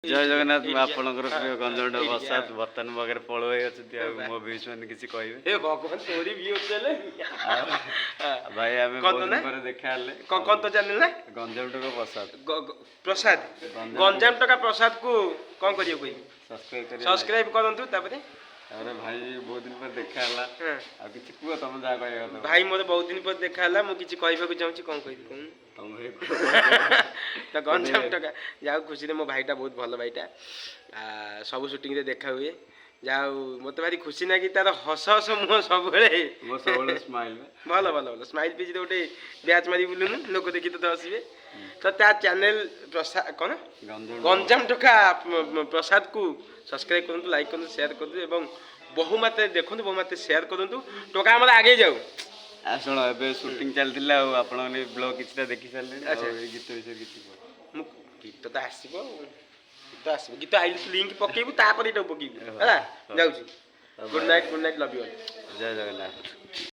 जय जगन्नाथ आपनकर प्रिय गंजन प्रसाद बर्तन बगैर पळोई अछि मो भीष माने किछि कहबे ए भगवान तोरी व्यू चले भाई हमें बहुत दिन पर देखा हले कौन तो चैनल ना गंजम प्रसाद प्रसाद गंजाम टका प्रसाद को कौन करियो कोई सब्सक्राइब करंतु तापरे अरे भाई बहुत दिन पर देखा हला आ किछि कुओ तम जा कहय भाई मोर बहुत दिन पर देखा हला मु किछि कहबे को चाहूची कोन कहबी कोन तमे तो गंजाम टका जाओ खुशी रे मो भाईटा बहुत भलो भाईटा आ सब शूटिंग रे देखा हुए जाओ मते भारी खुशी ना कि तार हस हस मुह सब बेले मो सब बेले स्माइल भलो भलो भलो स्माइल पेज रे ओटे बैच मारी बुलुनु लोक देखि तो हसिबे तो ता चैनल प्रसाद कोन गंजाम टका प्रसाद को सब्सक्राइब करंतु लाइक करंतु शेयर करंतु एवं बहु मात्रा देखंतु बहु मात्रा शेयर करंतु टका हमर आगे जाऊ आ सुनो एबे शूटिंग चलतिला आपण ने ब्लॉग किछटा देखि सारले अच्छा ए गीत विषय किछि गीत तो आसीबो गीत आइल लिंक पकेबु तापर एटा पकेबु हला जाउची गुड नाइट लव यू जय जगन्नाथ।